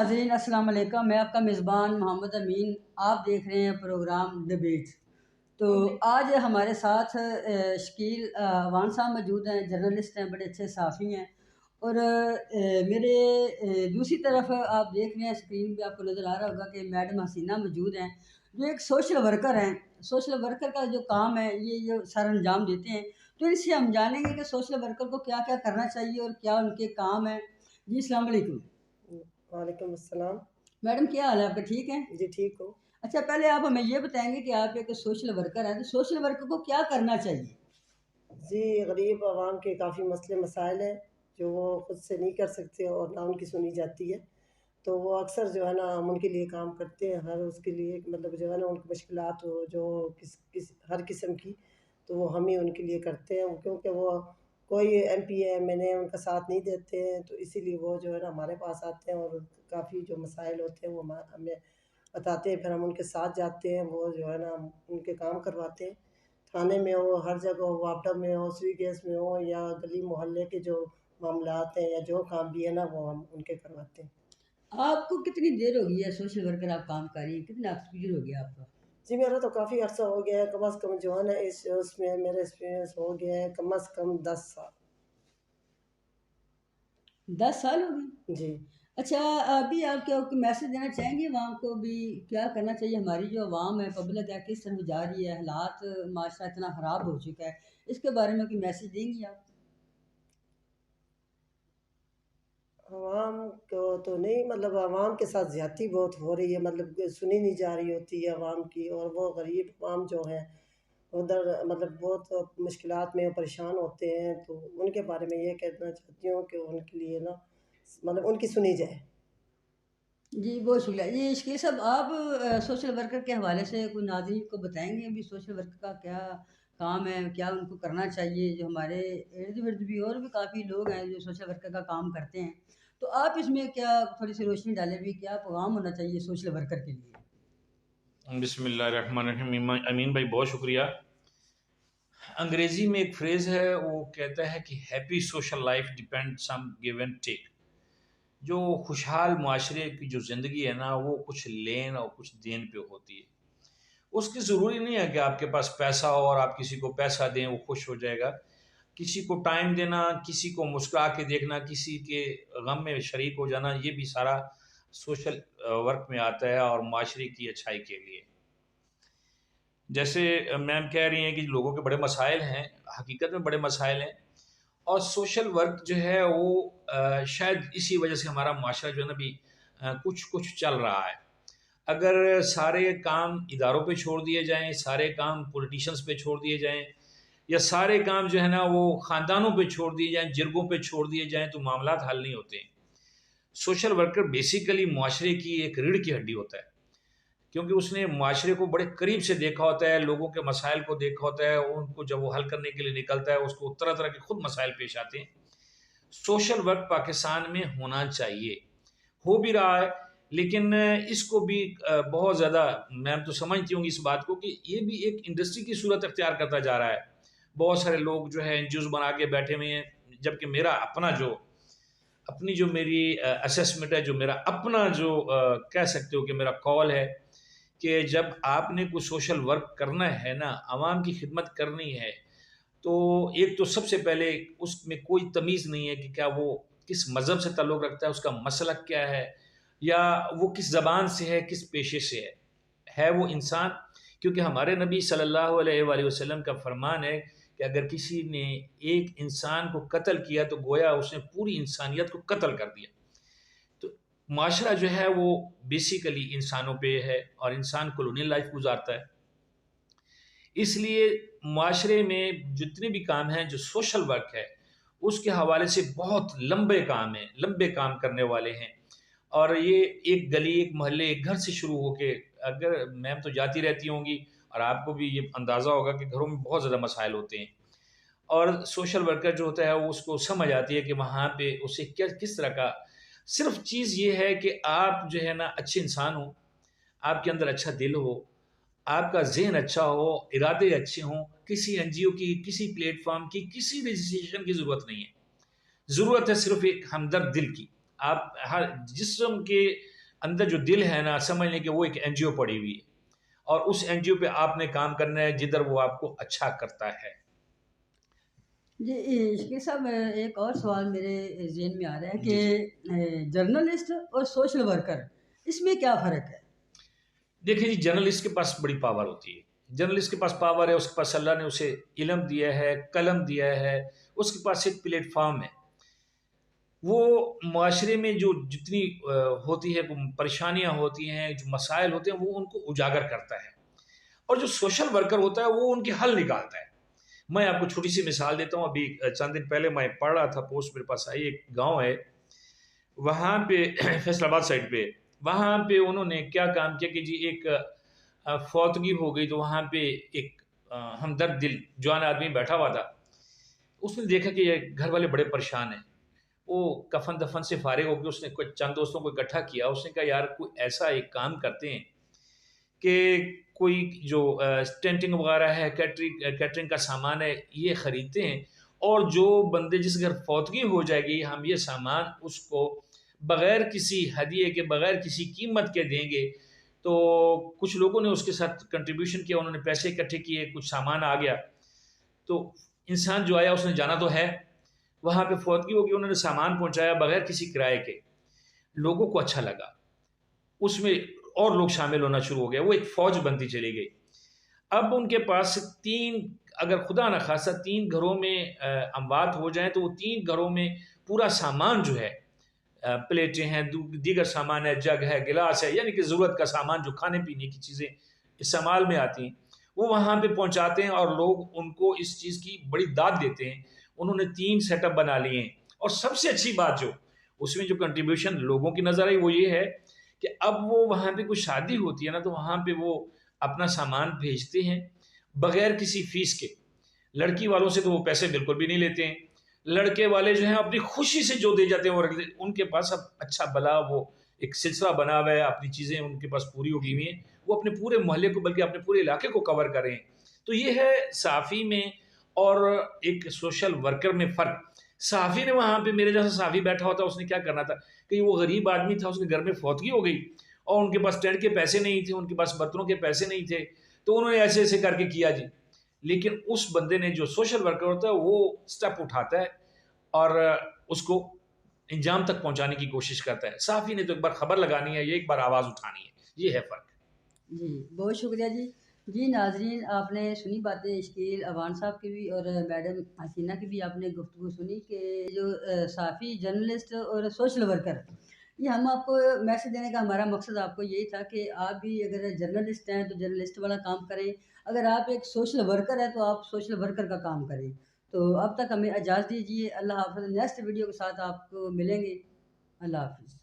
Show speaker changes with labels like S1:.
S1: नाज़रीन अस्सलाम वालेकुम। मैं आपका मेज़बान मोहम्मद अमीन। आप देख रहे हैं प्रोग्राम डिबेट। तो आज हमारे साथ शकील अवान साहब मौजूद हैं, जर्नलिस्ट हैं, बड़े अच्छे सहाफ़ी हैं। और मेरे दूसरी तरफ आप देख रहे हैं, स्क्रीन पे आपको नज़र आ रहा होगा कि मैडम हसीना मौजूद हैं, जो एक सोशल वर्कर हैं। सोशल वर्कर का जो काम है ये सर अंजाम देते हैं। तो इनसे हम जानेंगे कि सोशल वर्कर को क्या क्या करना चाहिए और क्या उनके काम है। जी अस्सलाम वालेकुम।
S2: वालेकुम अस्सलाम।
S1: मैडम क्या हाल है आपका, ठीक है?
S2: जी ठीक हो।
S1: अच्छा, पहले आप हमें ये बताएंगे कि आप एक सोशल वर्कर हैं, तो सोशल वर्कर को क्या करना चाहिए?
S2: जी गरीब आवाम के काफ़ी मसले मसाइल हैं जो वो ख़ुद से नहीं कर सकते और ना उनकी सुनी जाती है। तो वो अक्सर जो है ना हम उनके लिए काम करते हैं, हर उसके लिए मतलब जो है ना उनकी मुश्किलात हो जो किस हर किस्म की, तो वो हम ही उनके लिए करते हैं। क्योंकि वो कोई MP MNA उनका साथ नहीं देते हैं, तो इसीलिए वो जो है ना हमारे पास आते हैं और काफ़ी जो मसाइल होते हैं वो हमें बताते हैं, फिर हम उनके साथ जाते हैं, वो जो है ना हम उनके काम करवाते हैं। थाने में हो, हर जगह हो, वापडा में हो, स्वी गैस में हो, या गली मोहल्ले के जो मामलात हैं या जो काम भी है ना वो हम उनके करवाते हैं।
S1: आपको कितनी देर हो गई है सोशल वर्कर आप काम कर रही हैं, कितना एक्सपीरियंस हो गया आपका?
S2: जी मेरा तो काफ़ी अर्सा हो गया है, कम अज़ कम जो है ना इस उसमें मेरा एक्सपीरियंस हो गया है कम अज़ कम 10 साल।
S1: 10 साल हो गए।
S2: जी
S1: अच्छा, अभी आप क्या मैसेज देना चाहेंगे अवाम को भी, क्या करना चाहिए? हमारी जो अवाम है, पब्लिक है, किस तरफ जा रही है, हालात माशरा इतना ख़राब हो चुका है, इसके बारे में कोई मैसेज देंगी आप?
S2: आवाम को तो नहीं, मतलब आवाम के साथ ज़्यादती बहुत हो रही है, मतलब कि सुनी नहीं जा रही होती है आवाम की, और वो गरीब आवाम जो हैं उधर मतलब बहुत मुश्किलात में परेशान होते हैं। तो उनके बारे में ये कहना चाहती हूँ कि उनके लिए ना मतलब उनकी सुनी जाए।
S1: जी, बहुत शुक्रिया। ये शकील साहब, आप सोशल वर्कर के हवाले से कोई नाज़रीन को बताएँगे अभी सोशल वर्कर का क्या काम है, क्या उनको करना चाहिए? जो हमारे इर्द-गिर्द भी और भी काफ़ी लोग हैं जो सोशल वर्कर का काम करते हैं। तो आप इसमें क्या थोड़ी-सी रोशनी डालें भी, क्या पैगाम होना चाहिए सोशल वर्कर के लिए?
S3: बिस्मिल्लाहिर्रहमानिर्रहीम। अमीन भाई बहुत शुक्रिया। अंग्रेज़ी में एक फ्रेज़ है, वो कहता है कि happy social life depend some give and take. जो खुशहाल माशरे की जो ज़िंदगी है ना, वो कुछ लेन और कुछ देन पे होती है। उसकी ज़रूरी नहीं है कि आपके पास पैसा हो और आप किसी को पैसा दें वो खुश हो जाएगा। किसी को टाइम देना, किसी को मुस्कुरा के देखना, किसी के गम में शरीक हो जाना, ये भी सारा सोशल वर्क में आता है और माशरे की अच्छाई के लिए। जैसे मैम कह रही हैं कि लोगों के बड़े मसाइल हैं, हकीकत में बड़े मसाइल हैं, और सोशल वर्क जो है वो शायद इसी वजह से हमारा माशरा जो है ना अभी कुछ कुछ चल रहा है। अगर सारे काम इदारों पे छोड़ दिए जाएं, सारे काम पॉलिटिशियंस पे छोड़ दिए जाएं, या सारे काम जो है ना वो ख़ानदानों पे छोड़ दिए जाएं, जिरगों पे छोड़ दिए जाएं, तो मामलात हल नहीं होते। सोशल वर्कर बेसिकली माशरे की एक रीढ़ की हड्डी होता है, क्योंकि उसने माशरे को बड़े करीब से देखा होता है, लोगों के मसाइल को देखा होता है, उनको जब वो हल करने के लिए निकलता है उसको तरह तरह के खुद मसाइल पेश आते हैं। सोशल वर्क पाकिस्तान में होना चाहिए, हो भी रहा है, लेकिन इसको भी बहुत ज़्यादा मैम तो समझती होंगी इस बात को कि ये भी एक इंडस्ट्री की सूरत अख्तियार करता जा रहा है। बहुत सारे लोग जो है NGOs बना के बैठे हुए हैं, जबकि मेरा अपना जो अपनी जो मेरी असेसमेंट है, जो मेरा अपना जो कह सकते हो कि मेरा कॉल है कि जब आपने कुछ सोशल वर्क करना है ना, आवाम की खिदमत करनी है, तो एक तो सबसे पहले उसमें कोई तमीज़ नहीं है कि क्या वो किस मज़हब से ताल्लुक़ रखता है, उसका मसलक क्या है, या वो किस ज़बान से है, किस पेशे से है वो इंसान। क्योंकि हमारे नबी सल्लल्लाहु अलैहि वसल्लम का फरमान है कि अगर किसी ने एक इंसान को कत्ल किया तो गोया उसने पूरी इंसानियत को कत्ल कर दिया। तो माशरा जो है वो बेसिकली इंसानों पे है और इंसान कॉलोनियल लाइफ गुजारता है। इसलिए माशरे में जितने भी काम हैं जो सोशल वर्क है उसके हवाले से बहुत लंबे काम हैं, लंबे काम करने वाले हैं। और ये एक गली, एक मोहल्ले, एक घर से शुरू होके, अगर मैम तो जाती रहती होंगी और आपको भी ये अंदाज़ा होगा कि घरों में बहुत ज़्यादा मसाइल होते हैं, और सोशल वर्कर जो होता है वो उसको समझ आती है कि वहाँ पे उसे क्या किस तरह का, सिर्फ चीज़ ये है कि आप जो है ना अच्छे इंसान हो, आपके अंदर अच्छा दिल हो, आपका ज़हन अच्छा हो, इरादे अच्छे हों। किसी NGO की, किसी प्लेटफॉर्म की, किसी रजिस्ट्रेशन की ज़रूरत नहीं है। ज़रूरत है सिर्फ एक हमदर्द दिल की। आप हर जिस्म के اندر جو دل ہے نا، سمجھ لیں کہ وہ ایک این جی او پڑی ہوئی ہے، اور اس این جی او پہ آپ نے کام کرنا ہے جدھر وہ آپ کو اچھا کرتا ہے۔
S1: جی شکیل صاحب، ایک اور سوال میرے ذہن میں آ رہا ہے کہ جرنلسٹ اور سوشل ورکر، اس میں کیا فرق ہے؟
S3: دیکھیں جی، جرنلسٹ کے پاس بڑی پاور ہوتی ہے، جرنلسٹ کے پاس پاور ہے، اس کے پاس اللہ نے اسے علم دیا ہے، قلم دیا ہے، اس کے پاس ایک پلیٹ فارم ہے، وہ معاشرے میں جو جتنی ہوتی ہے پریشانیاں ہوتی ہیں، جو مسائل ہوتے ہیں، وہ ان کو اجاگر کرتا ہے، اور جو سوشل ورکر ہوتا ہے وہ ان کے حل نکالتا ہے۔ میں آپ کو چھوٹی سی مثال دیتا ہوں، ابھی چند دن پہلے میں پڑھ رہا تھا، پوسٹ میرے پاس آئی، ایک گاؤں ہے وہاں پہ فیصل آباد سائڈ پہ، وہاں پہ انہوں نے کیا کام کیا کہ جی ایک فوتگی ہو گئی، تو وہاں پہ ایک ہمدرد دل جوان آدمی بیٹھا ہوا تھا، اس نے دیکھا کہ یہ گھر والے بڑے پریشان ہیں، وہ کفن دفن سے فارغ ہو کے اس نے کچھ چند دوستوں کو اکٹھا کیا، اس نے کہا یار کوئی ایسا ایک کام کرتے ہیں کہ کوئی جو ٹینٹنگ وغیرہ ہے، کیٹرنگ کا سامان ہے، یہ خریدتے ہیں، اور جو بندے جس گھر فوتگی ہو جائے گی ہم یہ سامان اس کو بغیر کسی ہدیے کے، بغیر کسی قیمت کے دیں گے۔ تو کچھ لوگوں نے اس کے ساتھ کنٹریبیوشن کیا، انہوں نے پیسے اکٹھے کیے، کچھ سامان آ گیا، تو انسان جو آیا اس نے جانا تو ہے، وہاں پہ فوتگی ہوگی، انہوں نے سامان پہنچایا بغیر کسی کرائے کے، لوگوں کو اچھا لگا، اس میں اور لوگ شامل ہونا شروع ہو گئے، وہ ایک فوج بنتی چلی گئی۔ اب ان کے پاس اگر خدا نخواستہ 3 گھروں میں اموات ہو جائیں تو وہ 3 گھروں میں پورا سامان جو ہے، پلیٹیں ہیں، دیگر سامان ہے، جگ ہے، گلاس ہے، یعنی کہ ضرورت کا سامان جو کھانے پینے کی چیزیں استعمال میں آتی ہیں، وہ وہاں پہ پہنچاتے ہیں، اور لوگ ان کو اس چیز کی بڑی داد دیتے ہیں۔ انہوں نے 3 سیٹ اپ بنا لیے ہیں، اور سب سے اچھی بات جو اس میں جو کنٹریبیوشن لوگوں کی نظر آئی وہ یہ ہے کہ اب وہ وہاں پہ کوئی شادی ہوتی ہے نا، تو وہاں پہ وہ اپنا سامان بھیجتے ہیں بغیر کسی فیس کے، لڑکی والوں سے تو وہ پیسے بالکل بھی نہیں لیتے ہیں، لڑکے والے جو ہیں اپنی خوشی سے جو دے جاتے ہیں وہ ان کے پاس اب اچھا بلا وہ ایک سلسلہ بنا ہوا ہے، اپنی چیزیں ان کے پاس پوری ہوگی ہوئی ہیں، وہ اپنے پورے محلے کو بلکہ اپنے پورے علاقے کو کور کر رہے ہیں۔ تو یہ ہے صحافی میں اور ایک سوشل ورکر میں فرق۔ صحافی نے وہاں پہ، میرے جیسا صحافی بیٹھا ہوتا، اس نے کیا کرنا تھا کہ وہ غریب آدمی تھا، اس کے گھر میں فوتگی ہو گئی اور ان کے پاس ٹینٹ کے پیسے نہیں تھے، ان کے پاس برتنوں کے پیسے نہیں تھے، تو انہوں نے ایسے ایسے کر کے کیا جی۔ لیکن اس بندے نے، جو سوشل ورکر ہوتا ہے، وہ سٹیپ اٹھاتا ہے اور اس کو انجام تک پہنچانے کی کوشش کرتا ہے۔ صحافی نے تو ایک بار خبر لگانی ہے، یہ ایک بار آواز اٹھانی ہے، یہ ہے فرق۔
S1: جی بہت شکریہ جی۔ جی ناظرین، آپ نے سنی باتیں شکیل اوان صاحب کی بھی اور میڈم حسینہ کی بھی، آپ نے گفتگو سنی کہ جو صحافی، جرنلسٹ اور سوشل ورکر، یہ ہم آپ کو میسج دینے کا ہمارا مقصد آپ کو یہی تھا کہ آپ بھی اگر جرنلسٹ ہیں تو جرنلسٹ والا کام کریں، اگر آپ ایک سوشل ورکر ہیں تو آپ سوشل ورکر کا کام کریں۔ تو اب تک ہمیں اجازت دیجیے، اللہ حافظ، نیکسٹ ویڈیو کے ساتھ آپ کو ملیں گے، اللہ حافظ۔